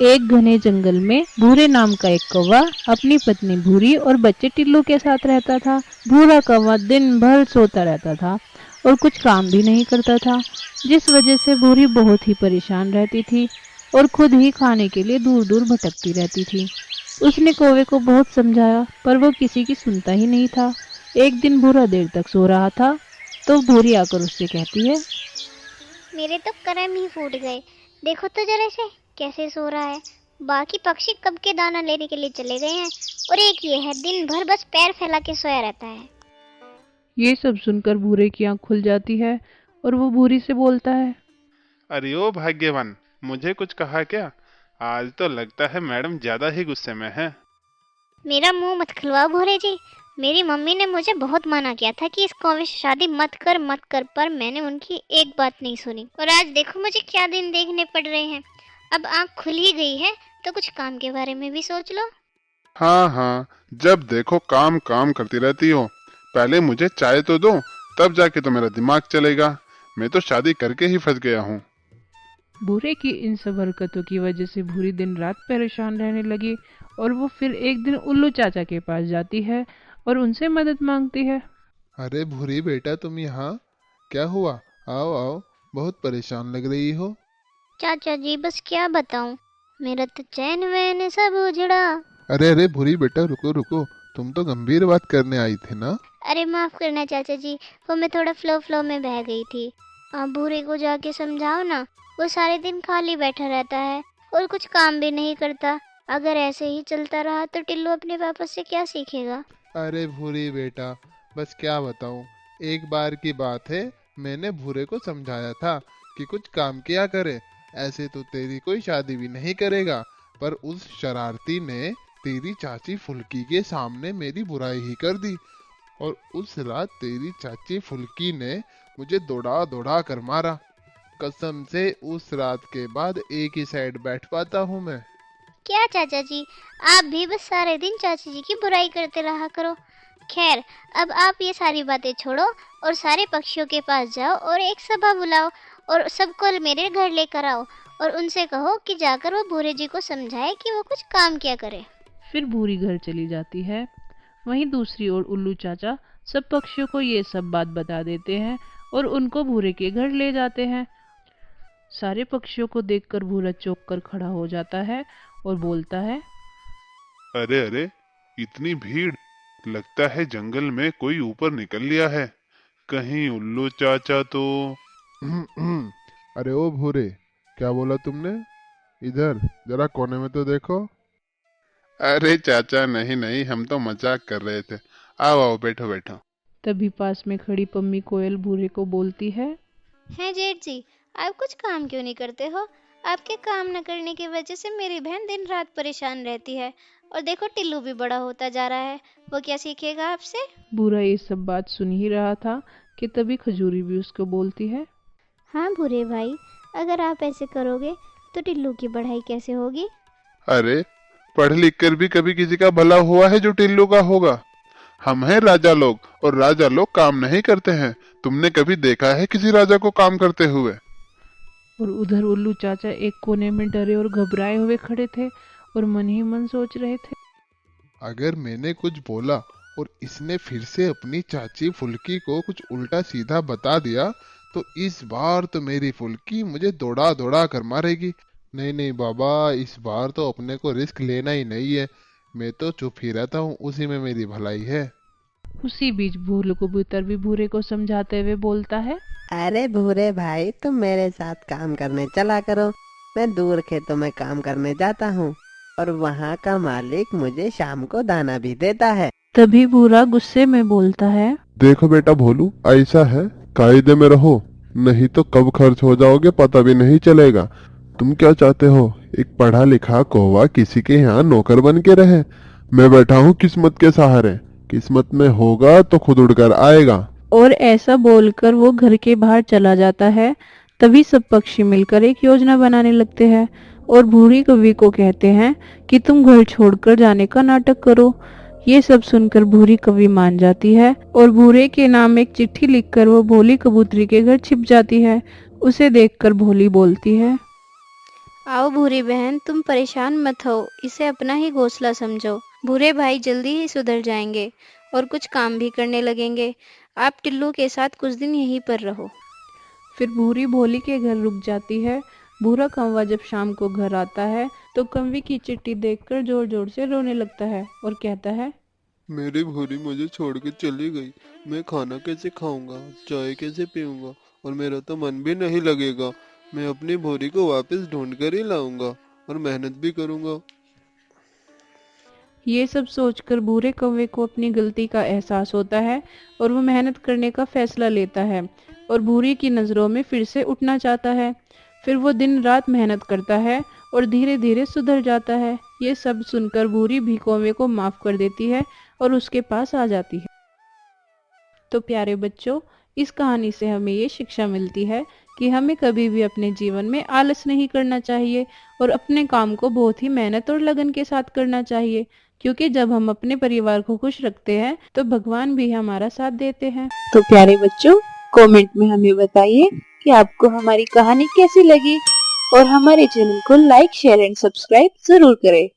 एक घने जंगल में भूरे नाम का एक कौवा अपनी पत्नी भूरी और बच्चे टिल्लू के साथ रहता था। भूरा कौवा दिन भर सोता रहता था और कुछ काम भी नहीं करता था, जिस वजह से भूरी बहुत ही परेशान रहती थी और खुद ही खाने के लिए दूर दूर भटकती रहती थी। उसने कौवे को बहुत समझाया पर वो किसी की सुनता ही नहीं था। एक दिन भूरा देर तक सो रहा था तो भूरी आकर उससे कहती है, मेरे तो कर्म ही फूट गए। देखो तो जरा से कैसे सो रहा है। बाकी पक्षी कब के दाना लेने के लिए चले गए हैं और एक ये है दिन भर बस पैर फैला के सोया रहता है। ये सब सुनकर भूरे की आंख खुल जाती है और वो भूरी से बोलता है, अरे ओ भाग्यवान, मुझे कुछ कहा क्या? आज तो लगता है मैडम ज्यादा ही गुस्से में है। मेरा मुंह मत खुलवाओ भूरे जी। मेरी मम्मी ने मुझे बहुत मना किया था कि इस कौवे से शादी मत कर, पर मैंने उनकी एक बात नहीं सुनी और आज देखो मुझे क्या दिन देखने पड़ रहे हैं। अब आँख खुल ही गई है तो कुछ काम के बारे में भी सोच लो। हाँ हाँ, जब देखो काम काम करती रहती हो। पहले मुझे चाय तो दो, तब जाके तो मेरा दिमाग चलेगा। मैं तो शादी करके ही फंस गया हूँ। भूरे की इन सब हरकतों की वजह से भूरी दिन रात परेशान रहने लगी और वो फिर एक दिन उल्लू चाचा के पास जाती है और उनसे मदद मांगती है। अरे भूरी बेटा, तुम यहाँ? क्या हुआ? आओ आओ, बहुत परेशान लग रही हो। चाचा जी बस क्या बताऊं, मेरा तो चैन वैन सब उजड़ा। अरे अरे भूरी बेटा, रुको रुको, तुम तो गंभीर बात करने आई थी ना। अरे माफ करना चाचा जी, वो मैं थोड़ा फ्लो में बह गई थी। आप भूरे को जाके समझाओ ना, वो सारे दिन खाली बैठा रहता है और कुछ काम भी नहीं करता। अगर ऐसे ही चलता रहा तो टिल्लू अपने पापा से क्या सीखेगा। अरे भूरी बेटा, बस क्या बताऊं। एक बार की बात है, मैंने भूरे को समझाया था कि कुछ काम किया करे। ऐसे तो तेरी कोई शादी भी नहीं करेगा, पर उस शरारती ने तेरी चाची फुल्की के सामने मेरी बुराई ही कर दी। और उस रात तेरी चाची फुल्की ने मुझे दौड़ा दौड़ा कर मारा। कसम से उस रात के बाद एक ही साइड बैठ पाता हूँ मैं। क्या चाचा जी, आप भी बस सारे दिन चाची जी की बुराई करते रहा करो। खैर, अब आप ये सारी बातें छोड़ो और सारे पक्षियों के पास जाओ और एक सभा बुलाओ और सबको मेरे घर लेकर आओ और उनसे कहो कि जाकर वो भूरे जी को समझाए कि वो कुछ काम किया करे। फिर भूरी घर चली जाती है। वहीं दूसरी ओर उल्लू चाचा सब पक्षियों को ये सब बात बता देते हैं और उनको भूरे के घर ले जाते हैं। सारे पक्षियों को देखकर भूरा चौंक कर खड़ा हो जाता है और बोलता है, अरे अरे, इतनी भीड़! लगता है जंगल में कोई ऊपर निकल लिया है। कहीं उल्लू चाचा तो। अरे ओ भूरे, क्या बोला तुमने? इधर जरा कोने में तो देखो। अरे चाचा, नहीं नहीं, हम तो मजाक कर रहे थे। आओ आओ, बैठो बैठो। तभी पास में खड़ी पम्मी कोयल भूरे को बोलती है, हैं जेठ जी, आप कुछ काम क्यों नहीं करते हो? आपके काम न करने की वजह से मेरी बहन दिन रात परेशान रहती है और देखो टिल्लू भी बड़ा होता जा रहा है। वो क्या सीखेगा आपसे। भूरा ये सब बात सुन ही रहा था कि तभी खजूरी भी उसको बोलती है, हाँ भूरे भाई, अगर आप ऐसे करोगे तो टिल्लू की पढ़ाई कैसे होगी। अरे, पढ़ लिख कर भी कभी किसी का भला हुआ है जो टिल्लू का होगा? हम हैं राजा लोग, और राजा लोग काम नहीं करते हैं। तुमने कभी देखा है किसी राजा को काम करते हुए? और उधर उल्लू चाचा एक कोने में डरे और घबराए हुए खड़े थे और मन ही मन सोच रहे थे, अगर मैंने कुछ बोला और इसने फिर से अपनी चाची फुल्की को कुछ उल्टा सीधा बता दिया, तो इस बार तो मेरी फुल्की मुझे दौड़ा दौड़ा कर मारेगी। नहीं नहीं बाबा, इस बार तो अपने को रिस्क लेना ही नहीं है। मैं तो चुप ही रहता हूँ, उसी में मेरी भलाई है। उसी बीच भूल कबूतर भी भूरे को समझाते हुए बोलता है, अरे भूरे भाई, तुम मेरे साथ काम करने चला करो। मैं दूर खेतों में काम करने जाता हूँ और वहाँ का मालिक मुझे शाम को दाना भी देता है। तभी भूरा गुस्से में बोलता है, देखो बेटा भोलू, ऐसा है, कायदे में रहो, नहीं तो कब खर्च हो जाओगे पता भी नहीं चलेगा। तुम क्या चाहते हो? एक पढ़ा लिखा कौवा किसी के यहाँ नौकर बन के रहे? मैं बैठा हूँ किस्मत के सहारे। किस्मत में होगा तो खुद उड़कर आएगा। और ऐसा बोलकर वो घर के बाहर चला जाता है। तभी सब पक्षी मिलकर एक योजना बनाने लगते हैं और भूरी कवि को कहते हैं कि तुम घर छोड़कर जाने का नाटक करो। ये सब सुनकर भूरी कवि मान जाती है और भूरे के नाम एक चिट्ठी लिखकर वो भोली कबूतरी के घर छिप जाती है। उसे देखकर भोली बोलती है, आओ भूरी बहन, तुम परेशान मत हो, इसे अपना ही घोंसला समझो। भूरे भाई जल्दी ही सुधर जाएंगे और कुछ काम भी करने लगेंगे। आप टिल्लू के साथ कुछ दिन यहीं पर रहो। फिर भूरी भोली के घर रुक जाती है। भूरा कौवा जब शाम को घर आता है तो कौवे की चिट्ठी देखकर जोर जोर से रोने लगता है और कहता है, मेरी भूरी मुझे छोड़ के चली गई। मैं खाना कैसे खाऊंगा, चाय कैसे पीऊंगा, और मेरा तो मन भी नहीं लगेगा। मैं अपनी भूरी को वापस ढूंढ कर ही लाऊंगा और मेहनत भी करूंगा। ये सब सोचकर भूरे कौवे को अपनी गलती का एहसास होता है और वो मेहनत करने का फैसला लेता है और भूरी की नज़रों में फिर से उठना चाहता है। फिर वो दिन रात मेहनत करता है और धीरे धीरे सुधर जाता है। ये सब सुनकर भूरी भी कौवे को माफ़ कर देती है और उसके पास आ जाती है। तो प्यारे बच्चों, इस कहानी से हमें ये शिक्षा मिलती है कि हमें कभी भी अपने जीवन में आलस नहीं करना चाहिए और अपने काम को बहुत ही मेहनत और लगन के साथ करना चाहिए, क्योंकि जब हम अपने परिवार को खुश रखते हैं तो भगवान भी हमारा साथ देते हैं। तो प्यारे बच्चों, कमेंट में हमें बताइए कि आपको हमारी कहानी कैसी लगी और हमारे चैनल को लाइक, शेयर एंड सब्सक्राइब जरूर करें।